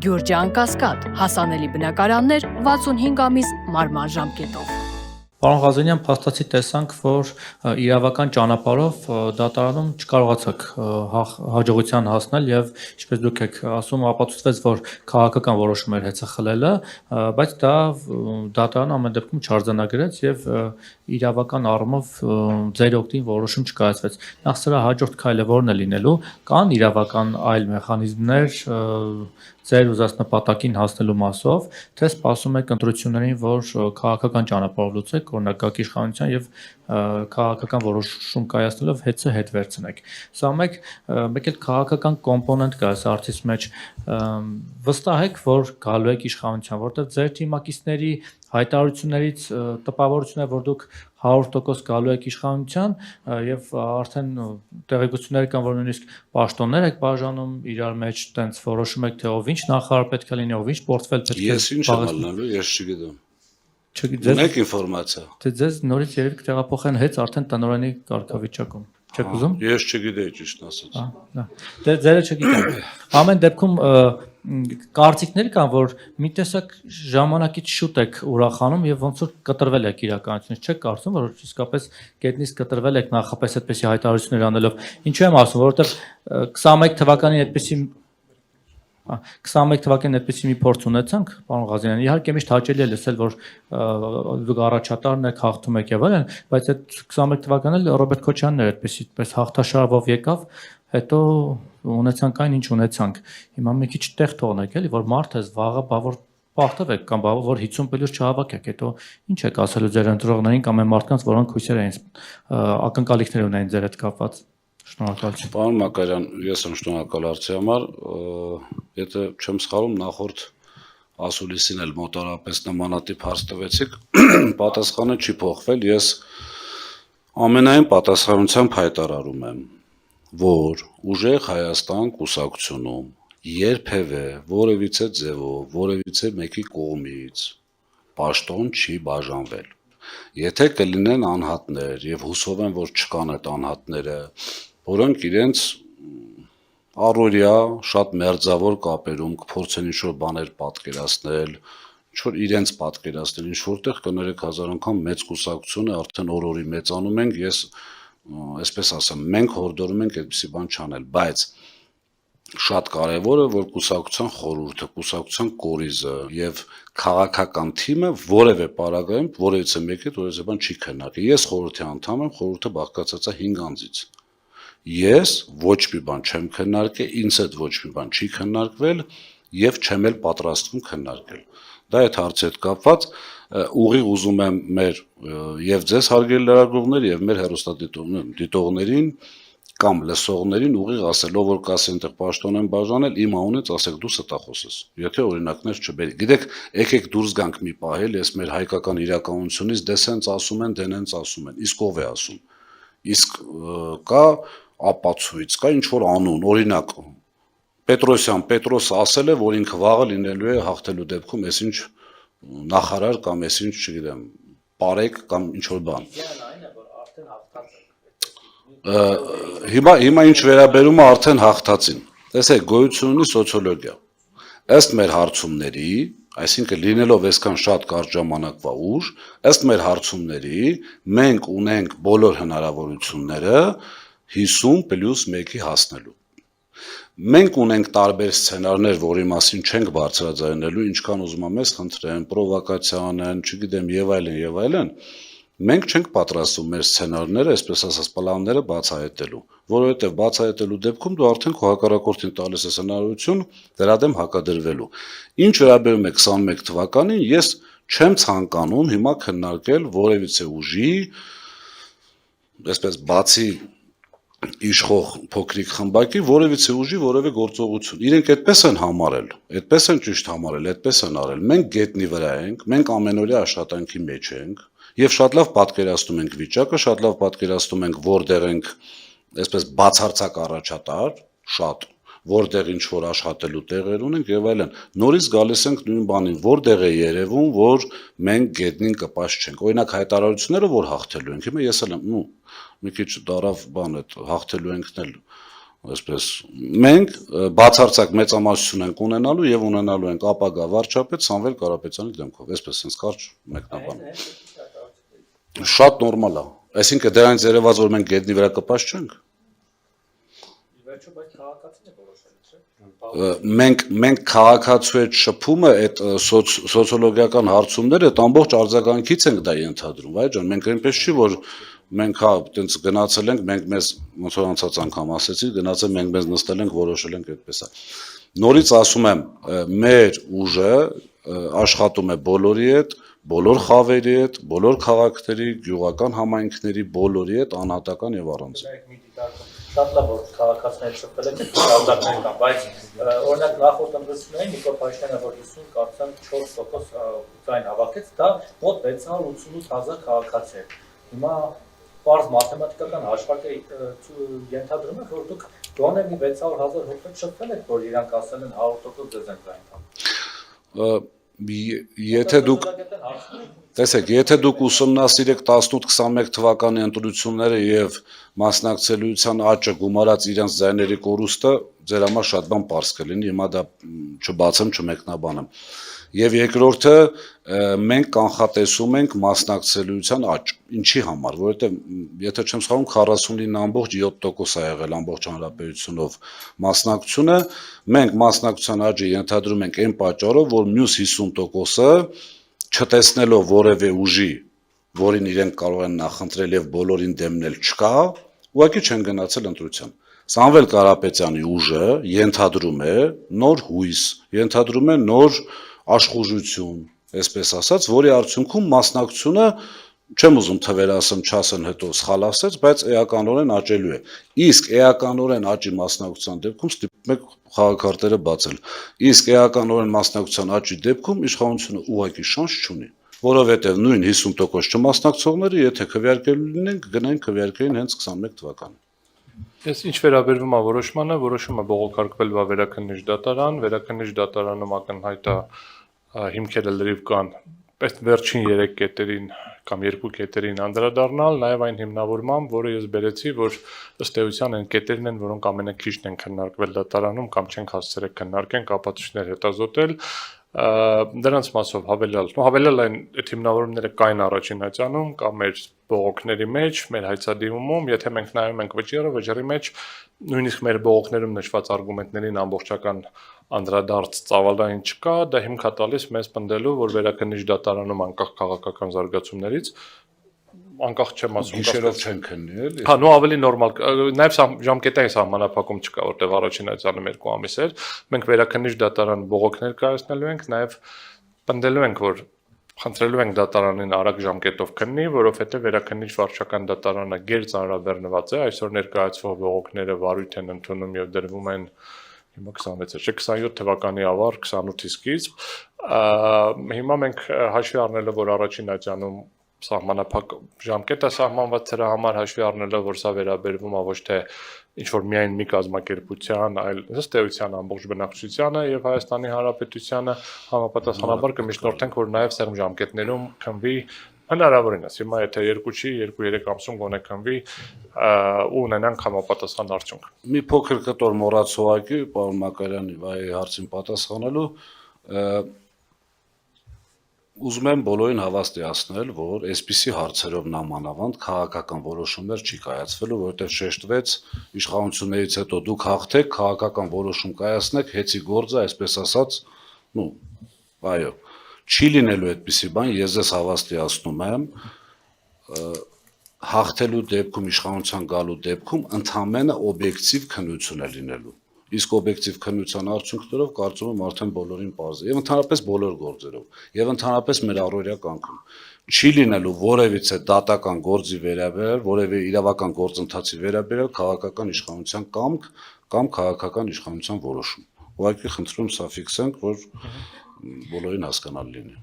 Գյուրջան Կասկադ, հասանելի բնակարաններ 65 ամիս մարման ժամկետով։ Պարոն Ղազենյան, փաստացի տեսանք, որ իրավական ճանապարհով դատարանում չկարողացաք հաջողության հասնել եւ ինչպես դուք եք ասում, ապացուցվեց, որ քաղաքական որոշում էր հեծախլելը, բայց դա դատարանը ամեն դեպքում չարձանագրեց եւ իրավական առումով ձեր օգտին որոշում չկայացվեց։ Նախ սրա հաջորդ քայլը ո՞րն է լինելու, կան իրավական այլ մեխանիզմներ ձեր ուզած նպատակին հասնելու մասով, թե սպասում եք ընտրություններին, որ քաղաքական ճանապարհով լուծեք, օրինակ իշխանության եւ քաղաքական որոշում կայացնելով հետը հետ վերցնեք։ Սա մեկ էլ քաղաքական կոմպոնենտ կա այս հարցից մեջ, վստահ եք, որ գալու եք իշխանության, որտեղ ձեր թիմակիցների հայտարարություններից տպավորություն է, որ դուք 100% գալու եք իշխանության եւ արդեն տեղեկություններ կան, որ նույնիսկ պաշտոններ եք բաժանում իրար մեջ, տենց որոշում եք, թե ով ինչ նախարար պետք է լինի, ով ինչ պորտֆել պետք է։ Ես ինչ եմ ալնելու, ես չգիտեմ։ Չգիտեմ։ Ունեք ինֆորմացիա։ Թե ձեզ նորից երևի կտեղափոխեն հետ արդեն տնօրենի կարգավիճակում։ Չեք ուզում։ Ես չգիտեի ճիշտ ասած։ Դե ձերը չգիտեմ։ Ամեն դեպքում կարծիքներ կան, որ մի տեսակ ժամանակից շուտ եք ուրախանում եւ ոնց որ կտրվել եք իրականությունից, չեք կարծում, որ իսկապես գետնից կտրվել եք նախապես այդպեսի հայտարարություններ անելով։ Ինչու եմ ասում, որովհետեւ 21 թվականին այդպեսի 21 թվականին այդպեսի մի փորձ ունեցանք, պարոն Ղազենյան, իհարկե միշտ հաճելի է լսել, որ դուք առաջատարն եք, հաղթում եք եւ այլն, բայց այդ 21 թվականին Ռոբերտ Քոչարյանն էր այդպես հաղթաշարով եկավ, հետո ունեցանք այն ինչ ունեցանք։ Հիմա մի քիչ տեղ թողնեք, էլի, որ մարդը վաղը բավոր պարտվեք կամ բավոր որ 50 պլյուս չհավաքեք, հետո ինչ եք ասելու ձեր ընտրողներին կամ այն մարդկանց, որոնք հույսեր էին ակնկալիքներ ունեն ձեր հետ կապված։ Շնորհակալություն։ Պարոն Մակարյան, ես եմ շնորհակալ հարցի համար, եթե չեմ սխալվում, նախորդ ասուլիսին էլ մոտարապես նմանատիպ հարց տվեցիք, պատասխանը չի փոխվել, ես ամենայն պատասխանությամբ հայտարարում եմ, որ ուժեղ Հայաստան կուսակցությունում երբևէ որևիցե ձևով, որևիցե մեկի կողմից պաշտոն չի բաժանվել։ Եթե կլինեն անհատներ եւ հուսով եմ, որ չկան այդ անհատները, որոնք իրենց առօրյա շատ մերձավոր կապերում կփորձեն ինչ-որ բաներ պատկերացնել, ինչ-որ իրենց պատկերացնել, ինչ-որտեղ կներեք հազար անգամ մեծ կուսակցություն է, արդեն օր-օրի մեծանում ենք, ես այսպես ասեմ, մենք հորդորում ենք այդպիսի բան չանել, բայց շատ կարևոր է, որ կուսակցության խորհուրդը, կուսակցության կորիզը եւ քաղաքական թիմը որևէ պարագայում որևիցե մեկի հետ որևէ բան չի քննարկի։ Ես խորհրդի անդամ եմ, խորհուրդը բաղկացած է 5 անձից։ Ես ոչ մի բան չեմ քննարկել, ինձ հետ ոչ մի բան չի քննարկվել եւ չեմ էլ պատրաստվում քննարկել։ Դա այդ հարցի հետ կապված ուղիղ ուզում եմ մեր եւ ձեզ հարգելի լրագրողներ եւ մեր հեռուստադիտողներին կամ լսողներին ուղիղ ասելով, որ կասեն այնտեղ պաշտոն են բաժանել, իմ անունից ասեք դու ստախոս ես։ Եթե օրինակներ չբերի։ Գիտեք, եկեք դուրս գանք մի պահել, ես մեր հայկական իրականությունից դե սենց ասում են, դենենց ասում են։ Իսկ ով է ասում։ Իսկ կա ապացույց, կա ինչ որ անուն, օրինակ Պետրոսյան Պետրոսը ասել է, որ ինքը վաղը լինելու է հաղթելու դեպքում այսինչ նախարար կամ այսինչ, չգիտեմ, պարեկ կամ ինչ որ բան։ Հիմա ինչ վերաբերում է արդեն հաղթածին։ Տեսեք, գոյություն ունի սոցիոլոգիա։ Ըստ մեր հարցումների, այսինքն լինելով այսքան շատ կարճ ժամանակվա ուժ, ըստ մեր հարցումների մենք ունենք բոլոր հնարավորությունները 50+1-ի հասնելու։ Մենք ունենք տարբեր սցենարներ, որի մասին չենք բարձրաձայնելու, ինչքան ուզում եմ ես խնդրեմ, պրովոկացիա անեն, չգիտեմ, եւ այլն, մենք չենք պատրաստվում մեր սցենարները, այսպես ասած, պլանները բացահայտելու, որովհետև բացահայտելու դեպքում դու արդեն քո հակառակորդին տալիս ես հնարավորություն դրա դեմ հակադրվելու։ Ինչ վերաբերում է 21 թվականին, ես չեմ ցանկանում հիմա քննարկել որևիցե ուժի, այսպես բացի իշխող փոքրիկ խմբակի որևիցե ուժի որևէ գործողություն։ Իրենք այդպես են համարել, այդպես են ճիշտ համարել, այդպես են արել։ Մենք գետնի վրա ենք, մենք ամենօրյա աշխատանքի մեջ ենք եւ շատ լավ պատկերացնում ենք վիճակը, շատ լավ պատկերացնում ենք որտեղ ենք, այսպես բացարձակ առաջատար, շատ որտեղ ինչ որ աշխատելու տեղեր ունենք եւ այլն։ Նորից գալիս ենք նույն բանին, որտեղ է երևում, որ մենք գետնին կպած չենք։ Օրինակ հայտարարությունները, որ հաղթելու ենք, հիմա ես էլ եմ, մի քիչ դարավ բան այդ հաղթելու ենքն էլ այսպես մենք բացարձակ մեծամասնություն ենք ունենալու եւ ունենալու ենք ապագա վարչապետ Սամվել Կարապետյանի դեմքով, այսպես sense կարճ մեկնաբան։ Շատ նորմալ է։ Այսինքն դրանից երևաց որ մենք գետնի վրա կպած չենք։ Վերջո բայց քաղաքացին է որոշել, չէ՞։ Մենք քաղաքացու հետ շփումը այդ սոցիոլոգիական հարցումները այդ ամբողջ արձագանքից ենք դա ենթադրում, այ ջան, մենք այնպես չի որ մենք հա այտենց գնացել ենք, մենք մեզ ոնց որ անցած անգամ ասեցի, գնացել մենք մեզ նստել ենք, որոշել ենք այդպես է։ Նորից ասում եմ, մեր ուժը աշխատում է բոլորի հետ, բոլոր խավերի հետ, բոլոր քաղաքների, գյուղական համայնքների բոլորի հետ անհատական եւ առանց։ Շատ լավ որ քաղաքացիներ շփվել եք, տարբերներ կան, բայց օրինակ նախորդ ընդդիմություններին Նիկոլ Փաշինյանը որ 50 կարծեմ 4% ձայն հավաքեց, դա մոտ 688,000 քաղաքացի է։ Հիմա պարզ մաթեմատիկական հաշվարկ է ենթադրում է, որ դուք գոնե մի 600,000 հոգի շփվել եք, որ իրանք ասել են 100% ձեզ են ձայն տան։ Եթե դուք տեսեք, եթե դուք ուսումնասիրեք 18-21 թվականի ընտրությունները եւ մասնակցելիության աճը գումարած իրենց ձայների կորուստը, ձեր համար շատ բան պարզ կլինի, հիմա դա չբացեմ, չմեկնաբանեմ։ Եվ երկրորդը մենք կանխատեսում ենք մասնակցելիության աճ։ Ինչի համար, որովհետեւ եթե չեմ սխալվում 49.7% է եղել ամբողջ հանրապետությունով մասնակցությունը, մենք մասնակցության աճը ենթադրում ենք այն պատճառով, որ մյուս 50%-ը չտեսնելով որևէ ուժի, որին իրենք կարող են նախընտրել եւ բոլորին դեմնել չկա, ուղղակի չեն գնացել ընտրության։ Սամվել Կարապետյանի ուժը ենթադրում է նոր հույս, ենթադրում է նոր աշխուժություն, այսպես ասած, որի արդյունքում մասնակցությունը չեմ ուզում թվեր ասեմ, չասեն հետո սխալ ասեց, բայց էականորեն աճելու է։ Իսկ էականորեն աճի մասնակցության դեպքում ստիպում եք խաղաքարտերը բացել։ Իսկ էականորեն մասնակցության աճի դեպքում իշխանությունը ուղղակի շանս չունի, որովհետև նույն 50% չմասնակցողները, եթե քվեարկելու լինենք, գնային քվեարկեին հենց 21 թվականին։ Ես ինչ վերաբերվում է որոշմանը, որոշումը բողոքարկվել է վերաքննիչ դատարան, վերաքննիչ դատարանում ակնհայտ է հիմքերը լրիվ կան, այս վերջին 3 կետերին կամ 2 կետերին անդրադառնալ, նաև այն հիմնավորմամբ, որը ես բերեցի, որ ըստ էության այն կետերն են, որոնք ամենակիչն են քննարկվել դատարանում կամ չենք հասցրել քննարկենք, ապացույցներ հետազոտել, դրանց մասով հավելյալ այն այդ հիմնավորումները կային առաջին հայցանում կամ մեր բողոքների մեջ, մեր հայցադիմումում, եթե մենք նայում ենք վճռի մեջ, նույնիսկ մեր բողոքներում նշված արգումենտներին ամբողջական անդրադարձ ծավալային չկա, դա հիմք է տալիս մեզ պնդելու, որ վերաքննիչ դատարանում անկախ քաղաքական զարգացումներից անկախ չեմ ասում, գիշերով չեն քննի, էլի։ Հա, նո ավելի նորմալ, նաև ժամկետային սահմանափակում չկա, որտեղ առաջին այցանում 2 ամիս էր, մենք վերաքննիչ դատարան բողոքներ կայացնելու ենք, նաև պնդելու ենք, որ խնդրելու ենք դատարանին արագ ժամկետով քննի, որովհետև վերաքննիչ վարչական դատարանը գերծանրաբեռնված է, այսօր ներկայացվող բողոքները վարույթ են ընդունում եւ դրվում են հիմա 26 չէ 27 թվականի ավար 28-ի սկիզբ հիմա մենք հաշվի առնելով որ առաջին այցանում սահմանափակ ժամկետ է սահմանված դրա համար հաշվի առնելով որ սա վերաբերվում է ոչ թե ինչ որ միայն մի կազմակերպության, այլ ըստ էության ամբողջ բնակչությանը եւ Հայաստանի Հանրապետությանը համապատասխանաբար կմիջնորդենք որ նաեւ սերմ ժամկետներում քնվի հնարավորինս հիմա եթե 2 չի 2-3 ամսում գոնե քնվի ու ունենանք համապատասխան արդյունք։ Մի փոքր կտոր մոռացողակի պարոն Մակարյանի վայ հարցին պատասխանելու ուզում եմ բոլորին հավաստիացնել, որ այսպիսի հարցերով նամանավանդ քաղաքական որոշումներ չի կայացվելու, որովհետև շեշտվեց իշխանություններից հետո դուք հաղթեք, քաղաքական որոշում կայացնեք, հեծի գործը, այսպես ասած, այո, չի լինելու այդպիսի բան, ես ձեզ հավաստիացնում եմ, հաղթելու դեպքում, իշխանության գալու դեպքում ընդամենը օբյեկտիվ քննություն է լինելու։ Իսկ օբյեկտիվ քննության արդյունքներով կարծում եմ արդեն բոլորին պարզ է, եւ ընդհանրապես բոլոր գործերով, եւ ընդհանրապես մեր առօրյա կյանքում չի լինելու որևիցե դատական գործի վերաբերյալ, որևէ իրավական գործընթացի վերաբերյալ քաղաքական իշխանության կամք կամ քաղաքական իշխանության որոշում։ Ուղղակի խնդրում սա ֆիքսենք, որ բոլորին հասկանալի լինի։